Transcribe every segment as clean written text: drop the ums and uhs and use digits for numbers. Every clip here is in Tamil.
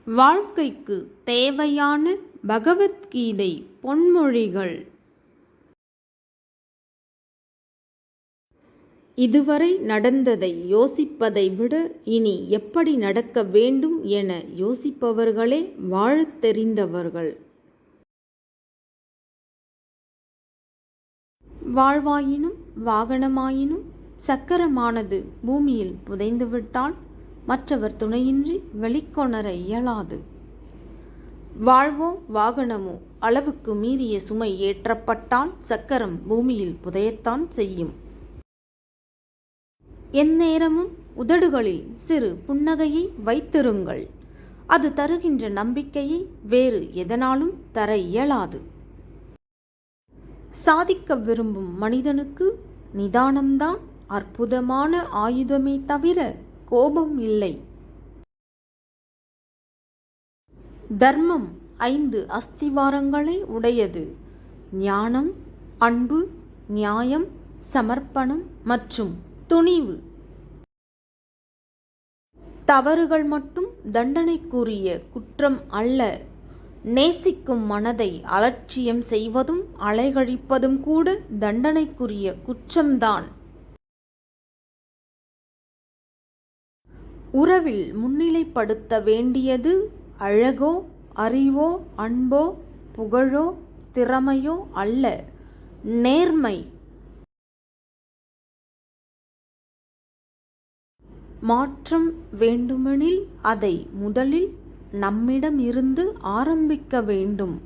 வாழ்க்கைக்கு தேவையான பகவத்கீதை பொன்மொழிகள். இதுவரை நடந்ததை யோசிப்பதை விட இனி எப்படி நடக்க வேண்டும் என யோசிப்பவர்களே வாழத் தெரிந்தவர்கள். வாழ்வாயினும் வாகனமாயினும் சக்கரமானது பூமியில் புதைந்துவிட்டால் மற்றவர் துணையின்றி வெளிக்கொணர இயலாது. வாழ்வோ வாகனமோ அளவுக்கு மீறிய சுமை ஏற்றப்பட்டால் சக்கரம் பூமியில் புதையத்தான் செய்யும். எந்நேரமும் உதடுகளில் சிறு புன்னகையை வைத்திருங்கள். அது தருகின்ற நம்பிக்கையை வேறு எதனாலும் தர இயலாது. சாதிக்க விரும்பும் மனிதனுக்கு நிதானம்தான் அற்புதமான ஆயுதமே தவிர கோபம் இல்லை. தர்மம் 5 அஸ்திவாரங்களை உடையது. ஞானம், அன்பு, நியாயம், சமர்ப்பணம் மற்றும் துணிவு. தவறுகள் மட்டும் தண்டனைக்குரிய குற்றம் அல்ல. நேசிக்கும் மனதை அலட்சியம் செய்வதும் அலைகழிப்பதும் கூட தண்டனைக்குரிய குற்றம்தான். உறவில் முன்னிலைப்படுத்த வேண்டியது அழகோ அறிவோ அன்போ புகழோ திறமையோ அல்ல, நேர்மை. மாற்றம் வேண்டுமெனில் அதை முதலில் நம்மிடம் இருந்து ஆரம்பிக்க வேண்டும்.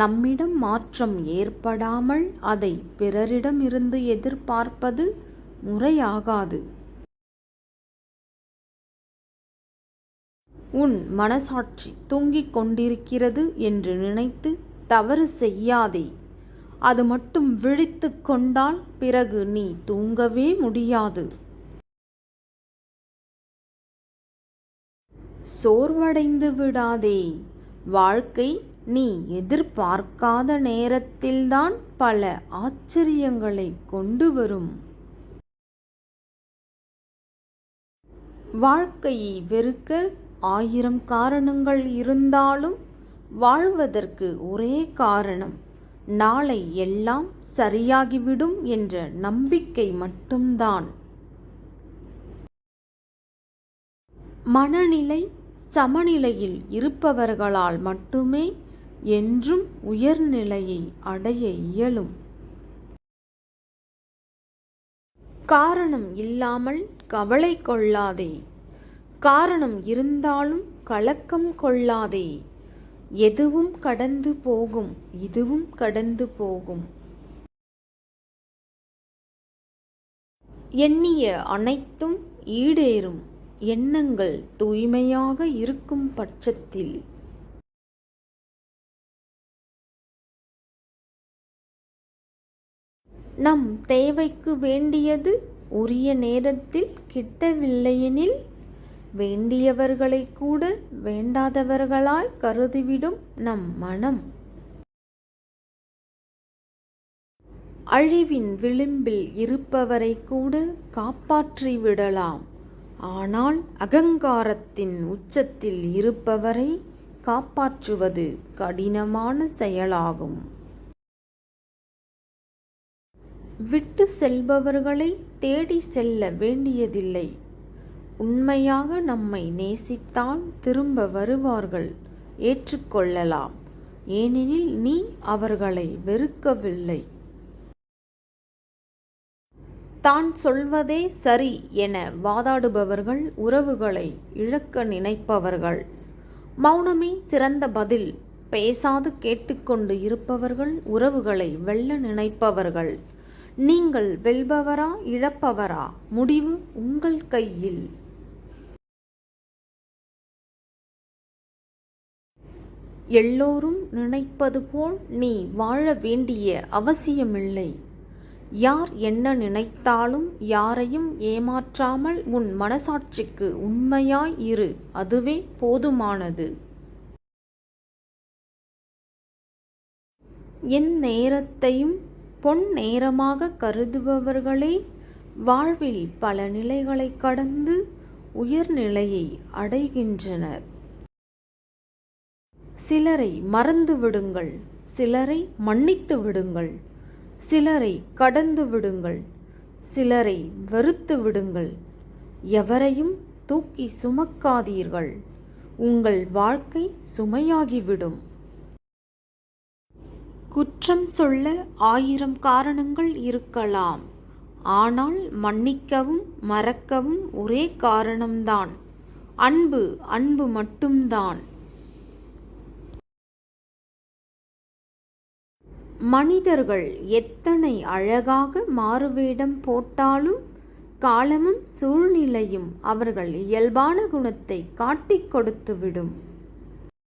நம்மிடம் மாற்றம் ஏற்படாமல் அதை பிறரிடம் இருந்து எதிர்பார்ப்பது முறையாகாது. உன் மனசாட்சி தூங்கிக் கொண்டிருக்கிறது என்று நினைத்து தவறு செய்யாதே. அது மட்டும் விழித்து கொண்டால் பிறகு நீ தூங்கவே முடியாது. சோர்வடைந்து விடாதே. வாழ்க்கை நீ எதிர்பார்க்காத நேரத்தில்தான் பல ஆச்சரியங்களை கொண்டு வரும். வாழ்க்கையை வெறுக்க 1000 காரணங்கள் இருந்தாலும் வாழ்வதற்கு ஒரே காரணம், நாளை எல்லாம் சரியாகிவிடும் என்ற நம்பிக்கை மட்டும்தான். மனநிலை சமநிலையில் இருப்பவர்களால் மட்டுமே என்றும் உயர்நிலையை அடைய இயலும். காரணம் இல்லாமல் கவலை கொள்ளாதே. காரணம் இருந்தாலும் கலக்கம் கொள்ளாதே. எதுவும் கடந்து போகும், இதுவும் கடந்து போகும். எண்ணிய அனைத்தும் ஈடேறும். எண்ணங்கள் தூய்மையாக இருக்கும் பட்சத்தில். நம் தேவைக்கு வேண்டியது உரிய நேரத்தில் கிட்டவில்லையெனில் வேண்டியவர்களை கூட வேண்டாதவர்களாய் கருதிவிடும் நம் மனம். அழிவின் விளிம்பில் இருப்பவரை கூட காப்பாற்றி விடலாம். ஆனால் அகங்காரத்தின் உச்சத்தில் இருப்பவரை காப்பாற்றுவது கடினமான செயலாகும். விட்டு செல்பவர்களை தேடி செல்ல வேண்டியதில்லை. உண்மையாக நம்மை நேசித்தால் திரும்ப வருவார்கள், ஏற்றுக்கொள்ளலாம். ஏனெனில் நீ அவர்களை வெறுக்கவில்லை. தான் சொல்வதே சரி என வாதாடுபவர்கள் உறவுகளை இழக்க நினைப்பவர்கள். மௌனமே சிறந்த பதில். பேசாது கேட்டுக்கொண்டு இருப்பவர்கள் உறவுகளை வெல்ல நினைப்பவர்கள். நீங்கள் வெல்பவரா இழப்பவரா? முடிவு உங்கள் கையில். எல்லோரும் நினைப்பது போல் நீ வாழ வேண்டிய அவசியமில்லை. யார் என்ன நினைத்தாலும் யாரையும் ஏமாற்றாமல் உன் மனசாட்சிக்கு உண்மையாய் இரு. அதுவே போதுமானது. என் நேரத்தையும் பொன் நேரமாக கருதுபவர்களே வாழ்வில் பல நிலைகளை கடந்து உயர்நிலையை அடைகின்றனர். சிலரை மறந்து விடுங்கள், சிலரை மன்னித்து விடுங்கள், சிலரை கடந்து விடுங்கள், சிலரை வெறுத்து விடுங்கள். எவரையும் தூக்கி சுமக்காதீர்கள், உங்கள் வாழ்க்கை சுமையாகிவிடும். குற்றம் சொல்ல 1000 காரணங்கள் இருக்கலாம். ஆனால் மன்னிக்கவும் மறக்கவும் ஒரே காரணம்தான். அன்பு, அன்பு மட்டும்தான். மனிதர்கள் எத்தனை அழகாக மாறுவேடம் போட்டாலும் காலமும் சூழ்நிலையும் அவர்கள் இயல்பான குணத்தை காட்டிக் கொடுத்துவிடும்.